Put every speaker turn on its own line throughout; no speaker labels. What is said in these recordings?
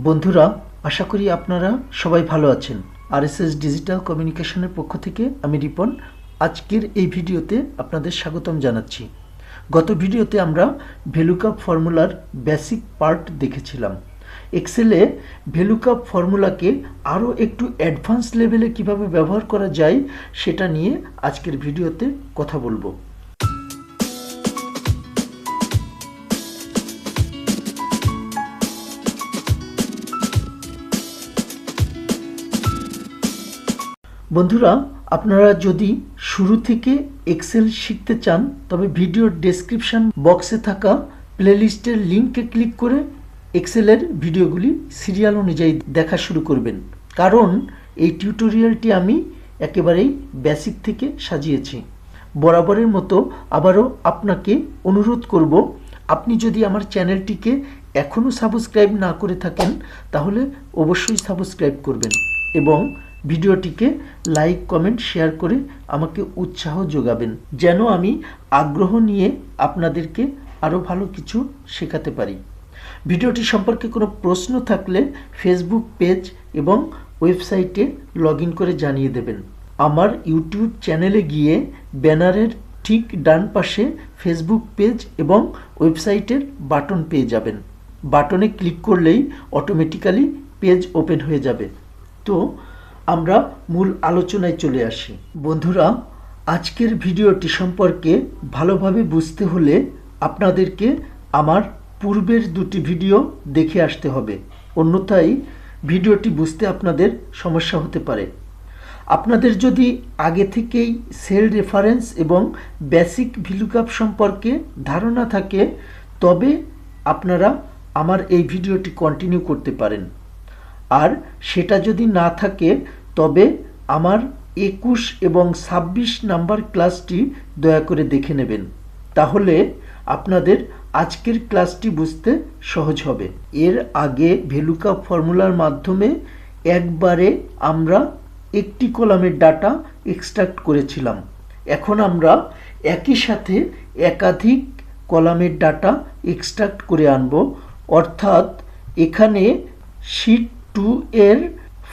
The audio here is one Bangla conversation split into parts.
বন্ধুরা, আশা করি আপনারা সবাই ভালো আছেন। আরএসএস ডিজিটাল কমিউনিকেশনের পক্ষ থেকে আমি রিপন আজকের এই ভিডিওতে আপনাদের স্বাগতম জানাচ্ছি। গত ভিডিওতে আমরা ভেলুকাপ ফর্মুলার বেসিক পার্ট দেখেছিলাম। এক্সেলে ভেলুকাপ ফর্মুলাকে আরও একটু অ্যাডভান্স লেভেলে কিভাবে ব্যবহার করা যায় সেটা নিয়ে আজকের ভিডিওতে কথা বলবো। বন্ধুরা, আপনারা যদি শুরু থেকে এক্সেল শিখতে চান তবে ভিডিওর ডেসক্রিপশন বক্সে থাকা প্লেলিস্টের লিঙ্কে ক্লিক করে এক্সেলের ভিডিওগুলি সিরিয়াল অনুযায়ী দেখা শুরু করবেন, কারণ এই টিউটোরিয়ালটি আমি একেবারেই বেসিক থেকে সাজিয়েছি। বরাবরের মতো আবারও আপনাকে অনুরোধ করব, আপনি যদি আমার চ্যানেলটিকে এখনও সাবস্ক্রাইব না করে থাকেন তাহলে অবশ্যই সাবস্ক্রাইব করবেন এবং ভিডিওটিকে লাইক, কমেন্ট, শেয়ার করে আমাকে উৎসাহ যোগাবেন, যেন আমি আগ্রহ নিয়ে আপনাদেরকে আরও ভালো কিছু শেখাতে পারি। ভিডিওটি সম্পর্কে কোনো প্রশ্ন থাকলে ফেসবুক পেজ এবং ওয়েবসাইটে লগ ইন করে জানিয়ে দেবেন। আমার ইউটিউব চ্যানেলে গিয়ে ব্যানারের ঠিক ডান পাশে ফেসবুক পেজ এবং ওয়েবসাইটের বাটন পেয়ে যাবেন। বাটনে ক্লিক করলেই অটোমেটিক্যালি পেজ ওপেন হয়ে যাবে। তো আমরা মূল আলোচনায় চলে আসি। বন্ধুরা, আজকের ভিডিওটি সম্পর্কে ভালোভাবে বুঝতে হলে আপনাদেরকে আমার পূর্বের দুটি ভিডিও দেখে আসতে হবে, অন্যথায় ভিডিওটি বুঝতে আপনাদের সমস্যা হতে পারে। আপনাদের যদি আগে থেকেই সেল রেফারেন্স এবং বেসিক ভিলুকাপ সম্পর্কে ধারণা থাকে তবে আপনারা আমার এই ভিডিওটি কন্টিনিউ করতে পারেন, আর সেটা যদি না থাকে তবে আমার 21 এবং 26 নাম্বার ক্লাসটি দয়া করে দেখে নেবেন, তাহলে আপনাদের আজকের ক্লাসটি বুঝতে সহজ হবে। এর আগে ভেলুকাপ ফর্মুলার মাধ্যমে একবারে আমরা একটি কলামের ডাটা এক্সট্রাক্ট করেছিলাম। এখন আমরা একই সাথে একাধিক কলামের ডাটা এক্সট্রাক্ট করে আনব, অর্থাৎ এখানে শীট 2 এর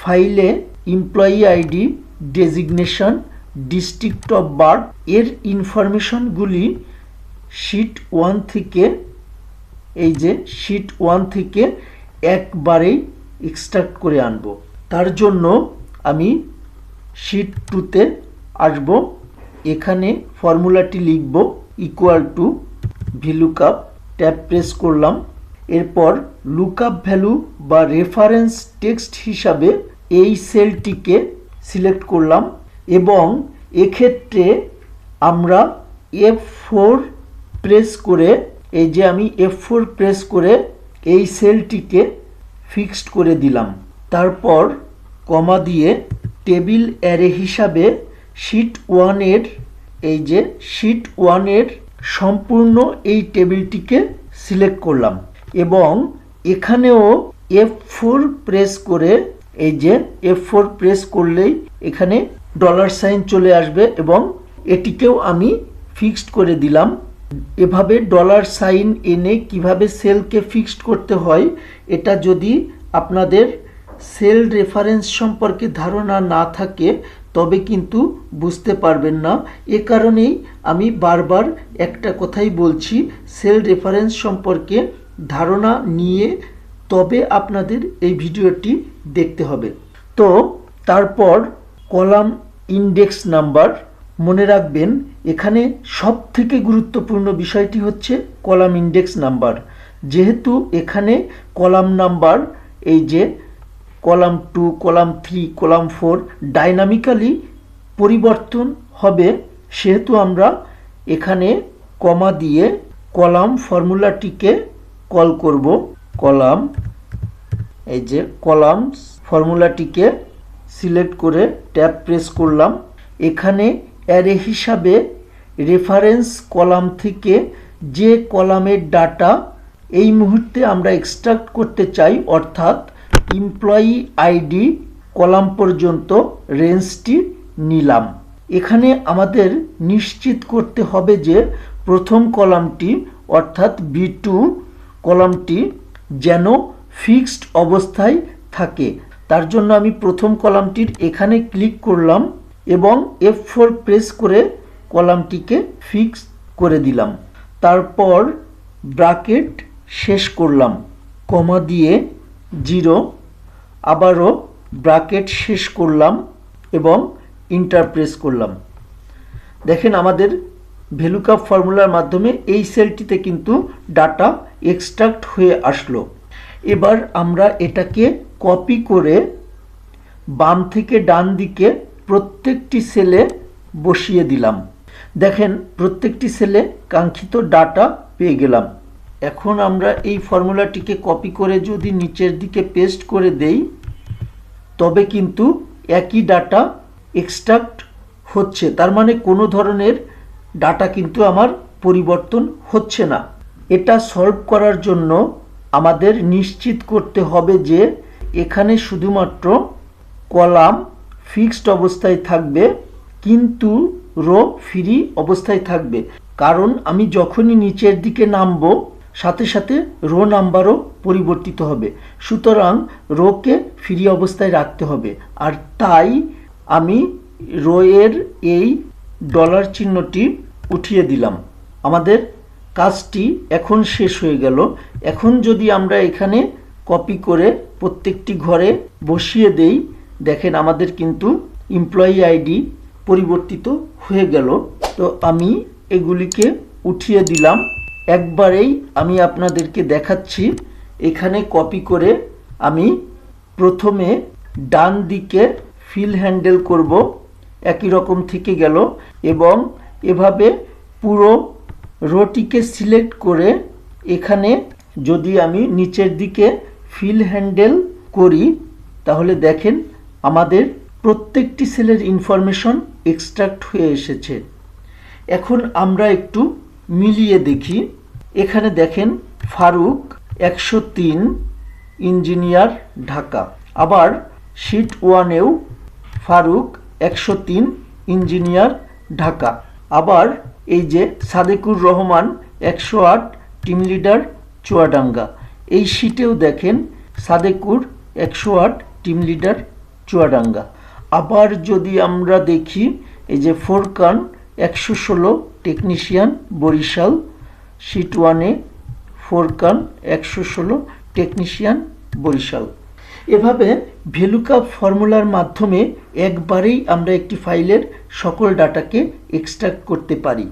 ফাইলে employee ID, designation, district of birth এর ইনফরমেশনগুলি শীট 1 থেকে শীট 1 থেকে একবারেই এক্সট্রাক্ট করে আনব। তার জন্য আমি শীট 2তে আসব, এখানে ফর্মুলাটি লিখব equal to VLOOKUP, tab press করলাম। এরপর লুকআপ ভ্যালু বা রেফারেন্স টেক্সট হিসাবে এই সেলটিকে সিলেক্ট করলাম এবং এক্ষেত্রে আমরা F4 প্রেস করে আমি F4 প্রেস করে এই সেলটিকে ফিক্সড করে দিলাম। তারপর কমা দিয়ে টেবিল অ্যারে হিসাবে শীট 1 এর শীট 1 এর সম্পূর্ণ এই টেবিলটিকে সিলেক্ট করলাম এবং এখানেও F4 প্রেস করে F4 প্রেস করলেই এখানে ডলার সাইন চলে আসবে এবং এটিকেও আমি ফিক্সড করে দিলাম। এভাবে ডলার সাইন এনে কিভাবে সেলকে ফিক্সড করতে হয় এটা যদি আপনাদের সেল রেফারেন্স সম্পর্কে ধারণা না থাকে তবে কিন্তু বুঝতে পারবেন না। এ কারণেই আমি বারবার একটা কথাই বলছি, সেল রেফারেন্স সম্পর্কে ধারণা নিয়ে তবে আপনাদের এই ভিডিওটি দেখতে হবে। তো তারপর কলাম ইন্ডেক্স নাম্বার, মনে রাখবেন এখানে সব থেকে গুরুত্বপূর্ণ বিষয়টি হচ্ছে কলাম ইন্ডেক্স নাম্বার। যেহেতু এখানে column number column 2, column 3, column 4 dynamically পরিবর্তন হবে, সেহেতু আমরা এখানে কমা দিয়ে কলাম ফর্মুলাটিকে কল করব। কলাম ফর্মুলাটিকে সিলেক্ট করে ট্যাব প্রেস করলাম। এখানে অ্যারে হিসাবে রেফারেন্স কলাম থেকে যে কলামের ডাটা এই মুহূর্তে আমরা এক্সট্রাক্ট করতে চাই, অর্থাৎ এমপ্লয়ি আইডি কলাম পর্যন্ত রেঞ্জটি নিলাম। এখানে আমাদের নিশ্চিত করতে হবে যে প্রথম কলামটি অর্থাৎ B2 কলামটি যেন ফিক্সড অবস্থায় থাকে। তার জন্য আমি প্রথম কলামটির এখানে ক্লিক করলাম এবং F4 প্রেস করে কলামটিকে ফিক্স করে দিলাম। তারপর ব্র্যাকেট শেষ করলাম, কমা দিয়ে 0, আবারও ব্র্যাকেট শেষ করলাম এবং এন্টার প্রেস করলাম। দেখেন আমাদের ভ্যালুকাপ ফর্মুলার মাধ্যমে এই সেলটিতে কিন্তু ডাটা এক্সট্রাক্ট হয়ে আসলো। এবার আমরা এটাকে কপি করে বাম থেকে ডান দিকে প্রত্যেকটি সেলে বসিয়ে দিলাম। দেখেন প্রত্যেকটি সেলে কাঙ্ক্ষিত ডাটা পেয়ে গেলাম। এখন আমরা এই ফর্মুলাটিকে কপি করে যদি নিচের দিকে পেস্ট করে দেই তবে কিন্তু একই ডাটা এক্সট্রাক্ট হচ্ছে, তার মানে কোনো ধরনের ডাটা কিন্তু আমার পরিবর্তন হচ্ছে না। এটা সলভ করার জন্য আমাদের নিশ্চিত করতে হবে যে এখানে শুধুমাত্র কলাম ফিক্সড অবস্থায় থাকবে কিন্তু রো ফ্রি অবস্থায় থাকবে, কারণ আমি যখনই নিচের দিকে নামবো সাথে সাথে রো নাম্বারও পরিবর্তিত হবে। সুতরাং রোকে ফ্রি অবস্থায় রাখতে হবে। আর তাই আমি রো এর এই ডলার চিহ্নটি উঠিয়ে দিলাম। আমাদের কাজটি এখন শেষ হয়ে গেল। এখন যদি আমরা এখানে কপি করে প্রত্যেকটি ঘরে বসিয়ে দেই, দেখেন আমাদের কিন্তু এমপ্লয়ি আইডি পরিবর্তিত হয়ে গেল। তো আমি এগুলিকে উঠিয়ে দিলাম। একবারেই আমি আপনাদেরকে দেখাচ্ছি। এখানে কপি করে আমি প্রথমে ডান দিকে ফিল হ্যান্ডেল করব, একই রকম থেকে গেল, এবং এভাবে পুরো রোটিকে সিলেক্ট করে এখানে যদি আমি নিচের দিকে ফিল হ্যান্ডেল করি তাহলে দেখেন আমাদের প্রত্যেকটি সেলের ইনফরমেশন এক্সট্রাক্ট হয়ে এসেছে। এখন আমরা একটু মিলিয়ে দেখি। এখানে দেখেন ফারুক 103 ইঞ্জিনিয়ার ঢাকা, আবার শিট 1এও ফারুক 103 ইঞ্জিনিয়ার ঢাকা, আবার এই যে সাদেকুর রহমান 108 টিম লিডার চুয়াডাঙ্গা, এই শিটেও দেখেন সাদেকুর 108 টিম লিডার চুয়াডাঙ্গা। আবার যদি আমরা দেখি এই যে ফোরকান 116 টেকনিশিয়ান বরিশাল, শিট 1-এ ফোরকান 116 টেকনিশিয়ান বরিশাল। এভাবে ভ্যালুকাপ ফর্মুলার মাধ্যমে একবারেই আমরা একটি ফাইলের সকল ডাটাকে এক্সট্রাক্ট করতে পারি।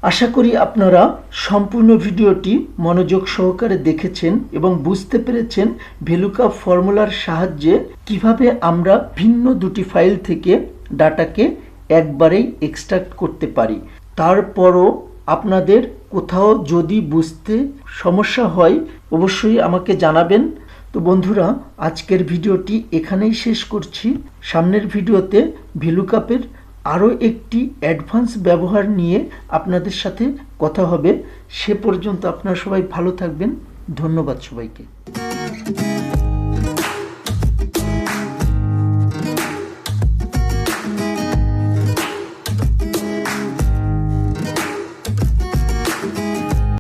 আশা করি আপনারা সম্পূর্ণ ভিডিওটি মনোযোগ সহকারে দেখেছেন এবং বুঝতে পেরেছেন ভ্যালুকাপ ফর্মুলার সাহায্যে কিভাবে আমরা ভিন্ন দুটি ফাইল থেকে ডাটাকে একবারেই এক্সট্রাক্ট করতে পারি। তারপরও আপনাদের কোথাও যদি বুঝতে সমস্যা হয় অবশ্যই আমাকে জানাবেন। তো বন্ধুরা, আজকের ভিডিওটি এখানেই শেষ করছি। সামনের ভিডিওতে ভ্যালুকাপের আরও একটি অ্যাডভান্স ব্যবহার নিয়ে আপনাদের সাথে কথা হবে। সে পর্যন্ত আপনারা সবাই ভালো থাকবেন। ধন্যবাদ সবাইকে।